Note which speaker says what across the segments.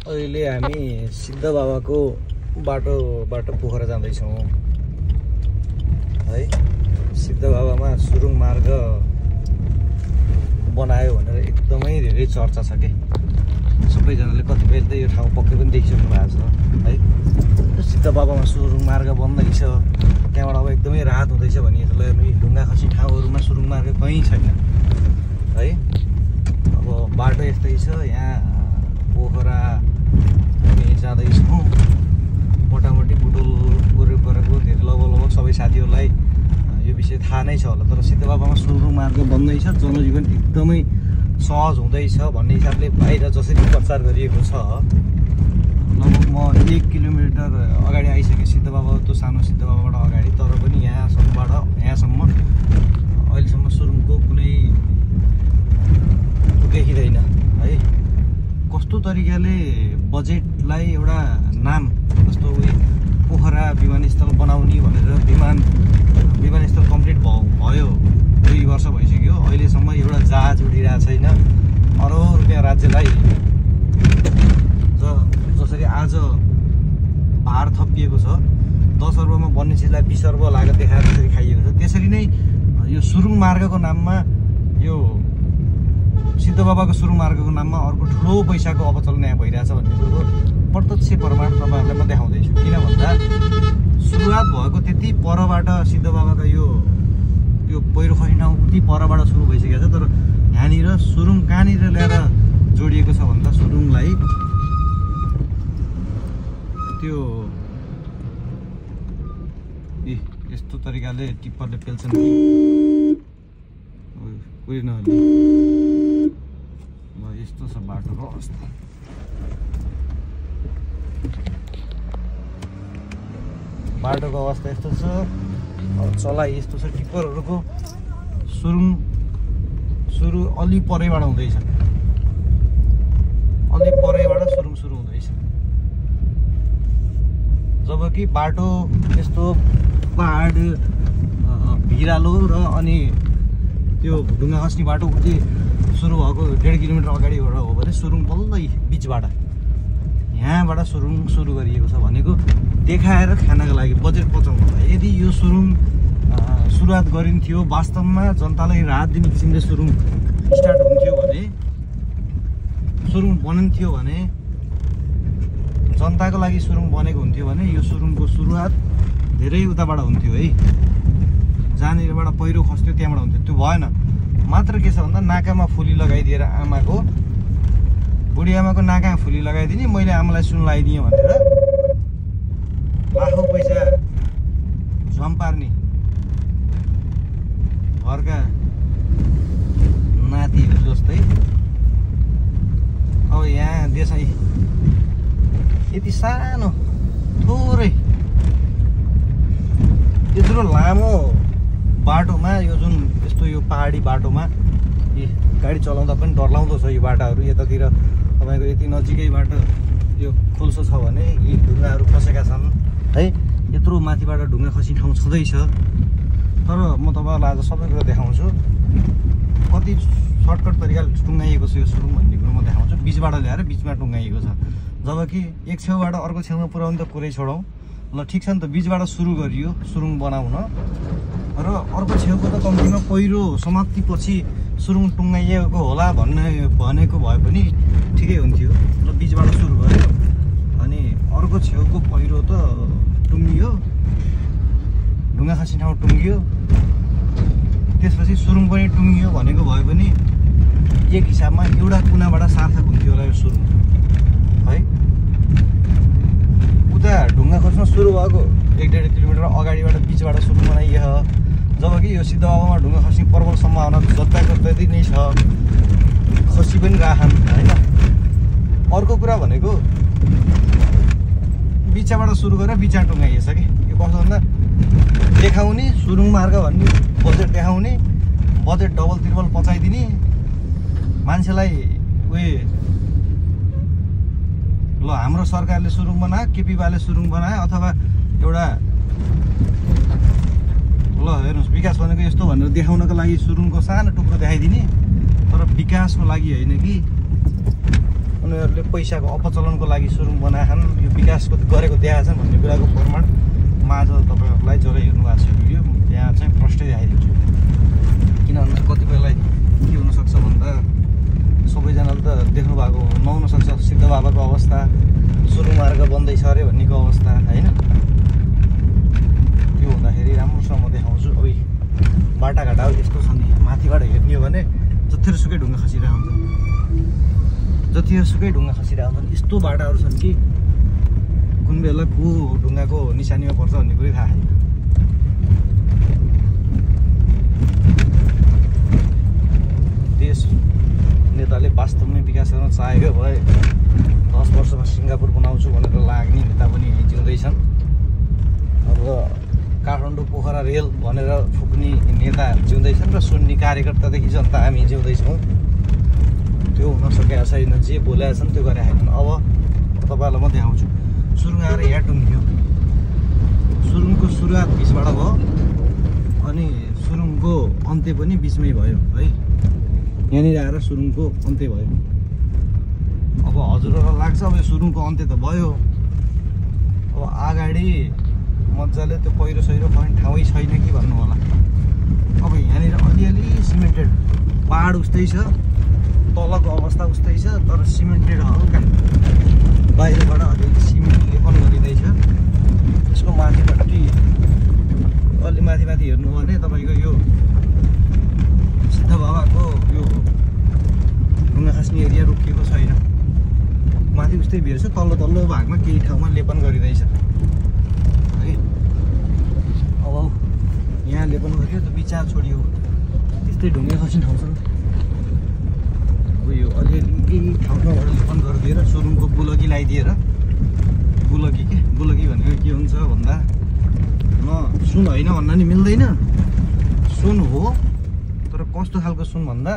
Speaker 1: अहिले हामी सिद्ध बाबाको बाटोबाट पोखरा जाँदैछौँ है। सिद्ध बाबामा सुरुङ मार्ग बनायो भनेर एकदमै धेरै चर्चा छ के। सबैजनाले कतिपय त यो ठाउँ पक्कै पनि देखिसक्नु भएको छ है। सिद्ध बाबामा सुरुङ मार्ग बन्दैछ, त्यहाँबाट अब एकदमै राहत हुँदैछ भने यसलाई ढुङ्गा खसी ठाउँहरूमा सुरुङ मार्ग कहीँ छैन है। अब बाटो यस्तै छ। यहाँ पोखरा हामी जाँदैछौँ। मोटामोटी बुटोल वरिपरको धेरै लगभग सबै साथीहरूलाई यो विषय थाहा नै छ होला। तर सिद्ध बाबामा सुरुङ मार्ग बन्दैछ, जनजीवन एकदमै सहज हुँदैछ भन्ने हिसाबले बाहिर जसरी प्रचार गरिएको छ। लगभग म 1 किलोमिटर अगाडि आइसकेँ सिद्ध बाबा, त्यो सानो सिद्ध बाबाबाट अगाडि। तर पनि यहाँसम्म अहिलेसम्म सुरुङको कुनै देखिँदैन है। कस्तो तरिकाले बजेटलाई एउटा नाम जस्तो पोखरा विमानस्थल बनाउने भनेर विमानस्थल कम्प्लिट भयो 2 वर्ष भइसक्यो। अहिलेसम्म एउटा जहाज उडिरहेको छैन। अरबौं रुपियाँ राज्यलाई जसरी आज भार थपिएको छ, 10 अर्बमा बन्ने चिजलाई 20 अर्ब लागत देखाएर जसरी खाइएको छ, त्यसरी नै यो सुरुङ मार्गको नाममा, यो सिद्ध बाबाको सुरुङ मार्गको नाममा अर्को ठुलो पैसाको अपचलन यहाँ भइरहेछ भन्ने कुरोको प्रत्यक्ष प्रमाण तपाईँहरूलाई म देखाउँदैछु। किन भन्दा सुरुवात भएको त्यति परबाट सिद्ध बाबाको यो पहिरो खस्ने ठाउँ उति परबाट सुरु भइसकेको छ। तर यहाँनिर सुरुङ कहाँनिर ल्याएर जोडिएको छ भन्दा सुरुङलाई त्यो यस्तो तरिकाले टिप्परले पेल्छन् कि कोही नहले। ल यस्तो छ बाटोको अवस्था। बाटोको अवस्था यस्तो छ, चलाइ यस्तो छ। टिप्परहरूको सुरु अलि परैबाट हुँदैछ, अलि परैबाट सुरुङ सुरु हुँदैछ। जबकि बाटो यस्तो पहाड भिरालो र अनि त्यो ढुङ्गा खस्ने बाटो उति सुरु भएको 1.5 किलोमिटर अगाडिबाट हो भने सुरुङ बल्ल बिचबाट यहाँबाट सुरुङ सुरु गरिएको छ भनेको देखाएर खानको लागि बजेट बचाउनु। यदि यो सुरुङ सुरुवात गरिन्थ्यो, वास्तवमा जनतालाई राहत दिने किसिमले सुरुङ स्टार्ट हुन्थ्यो भने, सुरुङ बनिन्थ्यो भने, जनताको लागि सुरुङ बनेको हुन्थ्यो भने यो सुरुङको सुरुवात धेरै उताबाट हुन्थ्यो है। जहाँनिरबाट पहिरो खस्थ्यो त्यहाँबाट हुन्थ्यो। त्यो भएन। मात्र के छ भन्दा नाकामा फुली लगाइदिएर बुढी आमाको नाकामा फुली लगाइदिने, मैले आमालाई सुन लगाइदिएँ भनेर लाखौँ पैसा झम पार्ने घरका नातिहरू जस्तै अब यहाँ देश यति सानो थोरै यत्रो लामो बाटोमा, यो जुन यस्तो यो पहाडी बाटोमा गाडी चलाउँदा पनि डरलाग्दो छ यो बाटाहरू। यतातिर तपाईँको यति नजिकैबाट यो खोल्सो छ भने यी ढुङ्गाहरू खसेका छन् है। यत्रो माथिबाट ढुङ्गा खस्ने ठाउँ छँदैछ। तर म तपाईँहरूलाई आज सबै कुरा देखाउँछु, कति सर्टकट तरिकाले टुङ्गाइएको छ यो सुरुङ भन्ने कुरो म देखाउँछु। बिचबाट ल्याएर बिचमा टुङ्गाइएको छ। जबकि एक छेउबाट अर्को छेउमा पुर्याउनु त कुरै छोडौँ, ल ठिक छ नि त, बिचबाट सुरु गरियो सुरुङ बनाउन, र अर्को छेउको त कम्तीमा पहिरो समाप्तिपछि सुरुङ टुङ्गाइएको होला भनेको भए पनि ठिकै हुन्थ्यो। र बिचबाट सुरु गर्यो अनि अर्को छेउको पहिरो त टुङ्गियो, ढुङ्गा खस्ने ठाउँ टुङ्गियो, त्यसपछि सुरुङ पनि टुङ्गियो भनेको भए पनि एक हिसाबमा एउटा कुनाबाट सार्थक हुन्थ्यो होला यो सुरुङ है। उता ढुङ्गा खस्न सुरु भएको 1.5 किलोमिटर अगाडिबाट बिचबाट सुरुङ बनाइयो। जबकि यो सिद्ध बाबामा ढुङ्गा खस्ने प्रबल सम्भावना जति नै छ, खसी पनि राखन् होइन। अर्को कुरा भनेको बिचबाट सुरु गरेर बिचमा टुङ्गाइएछ कि। यो कस्तो भन्दा देखाउने सुरुङ मार्ग भन्ने बजेट देखाउने, बजेट डबल त्रिबल पचाइदिने, मान्छेलाई ल हाम्रो सरकारले सुरुङ बनायो, केपीबाले सुरुङ बनायो, अथवा एउटा ल हेर्नुहोस् विकास भनेको यस्तो भनेर देखाउनको लागि सुरुङको सानो टुक्रो देखाइदिने, तर विकासको लागि होइन कि। उनीहरू यिनीहरूले पैसाको अपचलनको लागि सुरुङ बनाएछन्, यो विकासको गरेको देखाएछन् भन्ने कुराको प्रमाण म आज तपाईँहरूलाई जब हेर्नु भएको छ भिडियो यहाँ चाहिँ प्रष्टै देखाइदिन्छु। किन भन्दा कतिपयलाई के हुनसक्छ भन्दा सबैजनाले त देख्नु भएको नहुनसक्छ सिद्ध बाबाको अवस्था, सुरुङ मार्ग बन्दैछ अरे भन्नेको अवस्था होइन। त्यो हुँदाखेरि राम्रोसँग म देखाउँछु। अब बाटाघाटाहरू यस्तो छन् नि, माथिबाट हेर्ने हो भने जतिसुकै ढुङ्गा खसिरहेको हुन्छन्, जतिसुकै ढुङ्गा खसिरहेको हुन्छन्। यस्तो बाटाहरू छन् कि कुन बेला को ढुङ्गाको निशानीमा पर्छ भन्ने कुरै थाहा छैन। देश नेताले वास्तवमै विकास गर्न चाहेको भए 10 वर्षमा सिङ्गापुर बनाउँछु भनेर लाग्ने नेता पनि जिउँदैछन्। अब काठमाडौँ पोखरा रेल भनेर फुक्ने नेता जिउँदैछन् र सुन्ने कार्यकर्तादेखि जनता हामी जिउँदैछौँ। त्यो हुन सकेको छैन, जे बोलेका छन् त्यो गरेका छैनन्। अब तपाईँहरूलाई म देखाउँछु। सुरुङ आएर यहाँ टुङ्ग्यो, सुरुङको सुरुवात बिचबाट भयो अनि सुरुङको अन्त्य पनि बिचमै भयो है। यहाँनिर आएर सुरुङको अन्त्य भयो। अब हजुरहरूलाई लाग्छ अब यो सुरुङको अन्त्य त भयो, अब अगाडि मजाले त्यो पहिरो सहिरो पर्ने ठाउँै छैन कि भन्नु होला। अब यहाँनिर अलिअलि सिमेन्टेड पहाड उस्तै छ, तलको अवस्था उस्तै छ, तर सिमेन्टेड हल्का बाहिरबाट अलिअलि सिमेन्ट लेपन गरिँदैछ। त्यसको माथिपट्टि अलि माथि हेर्नु हो भने तपाईँको यो सिद्ध बाबाको यो ढुङ्गा खस्ने एरिया रोकिएको छैन, माथि उस्तै भिड छ। तल्लो भागमा केही ठाउँमा लेपन गरिँदैछ है। अब यहाँ लेपन गरियो त बिचार छोडियो, त्यस्तै ढुङ्गा खस्ने ठाउँ छ नि। अब यो अलिअलि केही ठाउँबाट लेपन गरिदिएर सुरुङको बुलकी लगाइदिएर, बुलकी भनेको के हुन्छ भन्दा न सुन होइन भन्न नि मिल्दैन, सुन हो तर कस्तो खालको सुन भन्दा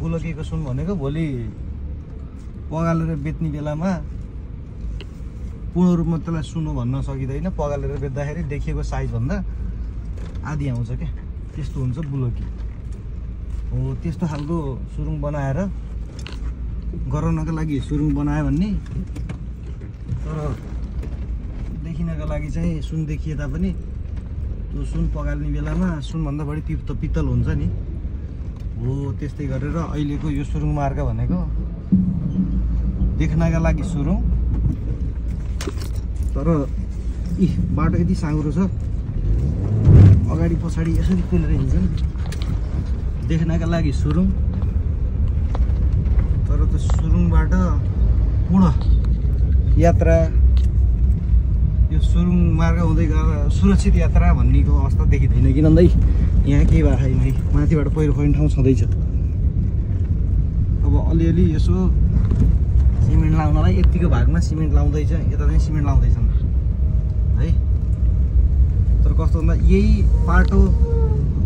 Speaker 1: बुलकीको सुन भनेको भोलि पगालेर बेच्ने बेलामा पूर्ण रूपमा त्यसलाई सुनो भन्न सकिँदैन। पगालेर बेच्दाखेरि देखिएको साइजभन्दा आधी आउँछ क्या, त्यस्तो हुन्छ बुलकी हो। त्यस्तो खालको सुरुङ बनाएर गराउनको लागि सुरुङ बनायो भन्ने, तर देखिनको लागि चाहिँ सुन देखिए तापनि त्यो सुन पगाल्ने बेलामा सुनभन्दा बढी पित्तल हुन्छ नि हो। त्यस्तै गरेर अहिलेको यो सुरुङ मार्ग भनेको देख्नका लागि सुरुङ, तर बाटो यति साँघुरो छ, अगाडि पछाडि यसरी पेलेर हिँड्छन्। देख्नका लागि सुरुङ, तर त्यो सुरुङबाट पूर्ण यात्रा, यो सुरुङ मार्ग हुँदै गएर सुरक्षित यात्रा भन्नेको अवस्था देखिँदैन। किन भन्दै यहाँ केही भएको छैन है, माथिबाट पहिरो पर्ने ठाउँ छँदैछ। अब अलिअलि यसो सिमेन्ट लाउनलाई यतिको भागमा सिमेन्ट लाउँदैछ, यता चाहिँ सिमेन्ट लाउँदैछन् है। तर कस्तो भन्दा यही बाटो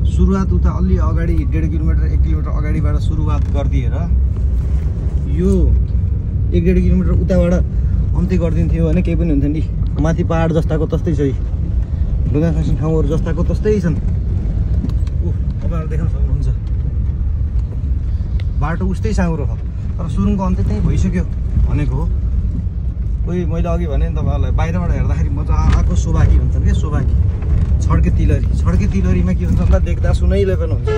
Speaker 1: सुरुवात उता अलि अगाडि 1.5 किलोमिटर 1 किलोमिटर अगाडिबाट सुरुवात गरिदिएर यो 1.5 किलोमिटर उताबाट अन्त्य गरिदिन्थ्यो भने केही पनि हुन्थ्यो नि। माथि पहाड जस्ताको तस्तै छ, ढुङ्गा खस्ने ठाउँहरू जस्ताको तस्तै छन्। तपाईँहरू देख्न सक्नुहुन्छ बाटो उस्तै साँघुरो छ, तर सुरुङको अन्त्य चाहिँ भइसक्यो भनेको हो। कोही मैले अघि भने नि तपाईँहरूलाई, बाहिरबाट हेर्दाखेरि मजाको सोबाकी भन्छन् क्या, सोबाकी छड्के तिलहरीमा के हुन्छ भन्दा देख्दा सुनैले पनि हुन्छ,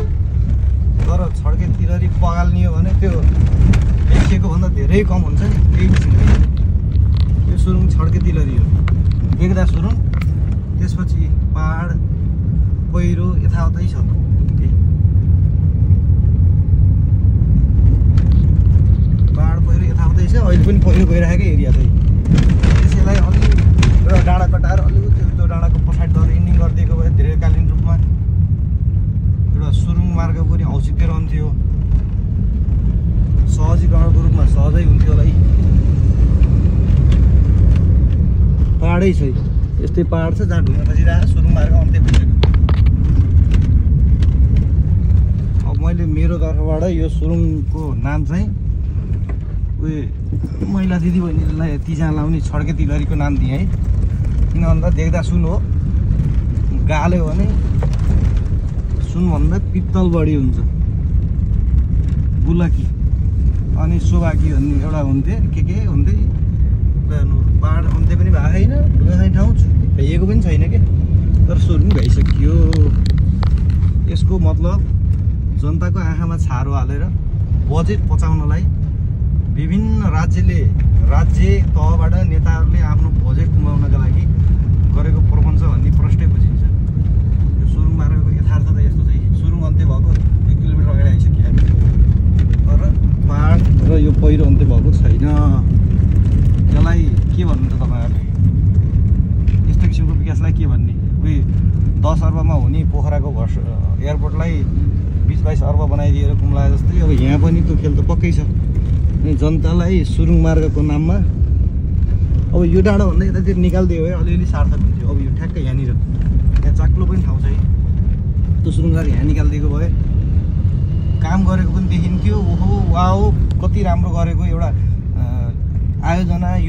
Speaker 1: तर छड्के तिलहरी पगाल्ने हो भने त्यो देखिएको भन्दा धेरै कम हुन्छ नि, केही चिन्दैन। यो सुरुङ छड्के तिलहरी हो, देख्दा सुरुङ, त्यसपछि पहाड पहिरो यथावतै छ। पहाड पहिरो यथावतै छ, अहिले पनि पहिरो गइरहेकै एरिया चाहिँ। त्यसैलाई अलि एउटा डाँडा कटाएर अलिकति त्यो डाँडाको पछाडि दर इन्डिङ गरिदिएको भए दीर्घकालीन रूपमा एउटा सुरुङ मार्ग पनि औचित्य रहन्थ्यो, सहजीकरणको रूपमा सहजै हुन्थ्यो होला। पहाडै छ, यस्तै पहाड छ जहाँ ढुङ्गा खसिरहेको सुरुङ मार्ग अन्त्य भइसक्यो। अब मैले मेरो तर्फबाट यो सुरुङको नाम चाहिँ महिला दिदीबहिनीलाई तिजा लाउने छड्के तिलहरीको नाम दिएँ है। किन भन्दा देख्दा सुन हो, गाल्यो भने सुनभन्दा पित्तल बढी हुन्छ। बुलकी अनि सोभाकी भन्ने एउटा हुन्थे के हुन्थे पहाड अन्त्य पनि भएको छैन ढुङ्गा खाने ठाउँ भइएको पनि छैन के तर सुरुङ भइसक्यो यसको मतलब जनताको आँखामा छारो हालेर बजेट पचाउनलाई विभिन्न राज्य तहबाट नेताहरूले आफ्नो बजेट कमाउनका लागि गरेको प्रपञ्च भन्ने प्रष्टै बुझिन्छ यो सुरुङ मार्गको यथार्थ त यस्तो चाहिँ सुरुङ अन्त्य भएको 1 किलोमिटर अगाडि आइसक्यो तर पहाड र यो पहिरो अन्त्य भएको छैन यसलाई के भन्नुहुन्छ तपाईँहरूले यस्तो किसिमको विकासलाई के भन्ने उही 10 अर्बमा हुने पोखराको एयरपोर्टलाई 20-22 अर्ब बनाइदिएर कुम्लाए जस्तै अब यहाँ पनि त्यो खेल त पक्कै छ अनि जनतालाई सुरुङ मार्गको नाममा अब यो डाँडाभन्दा यतातिर निकालिदियो भए अलिअलि सार्थक हुन्थ्यो अब यो ठ्याक्कै यहाँनिर यहाँ चाक्लो पनि ठाउँ छ त्यो सुरुङलाई यहाँ निकालिदिएको भए काम गरेको पनि देखिन्थ्यो ओहो वाओ कति राम्रो गरेको एउटा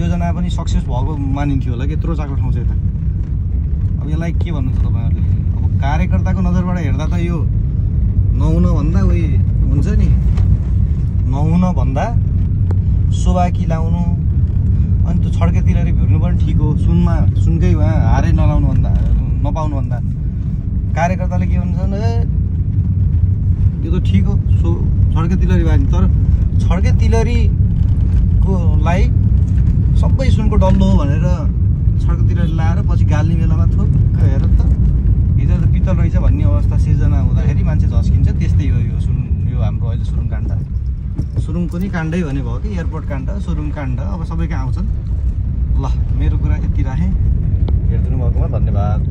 Speaker 1: योजना पनि सक्सेस भएको मानिन्थ्यो होला कि यत्रो चाक्लो ठाउँ छ यता अब यसलाई के भन्नुहुन्छ तपाईँहरूले अब कार्यकर्ताको नजरबाट हेर्दा त यो नहुन भन्दा उही हुन्छ नि नहुन भन्दा सोभाकी लाउनु अनि त्यो छड्केतिलरी भिर्नु पनि ठिक हो सुनकै उहाँ हारै नलाउनु भन्दा नपाउनु भन्दा कार्यकर्ताले के भन्छन् यो त ठिक हो छड्केतिलरी भयो नि तर छड्केतिलरीकोलाई सबै सुनको डल्लो हो भनेर छड्केतिलरी लाएर पछि गाल्ने बेलामा थुक्क हेर त हिजो त पित्तल रहेछ भन्ने अवस्था सिर्जना हुँदाखेरि मान्छे झस्किन्छ त्यस्तै हो यो हाम्रो अहिले सुरुङ काण्ड सुरुङ पनि काण्डै भने भयो कि एयरपोर्ट काण्ड सुरुङ काण्ड अब सबैका आउँछन् ल मेरो कुरा यति राखेँ हेरिदिनु भएकोमा धन्यवाद।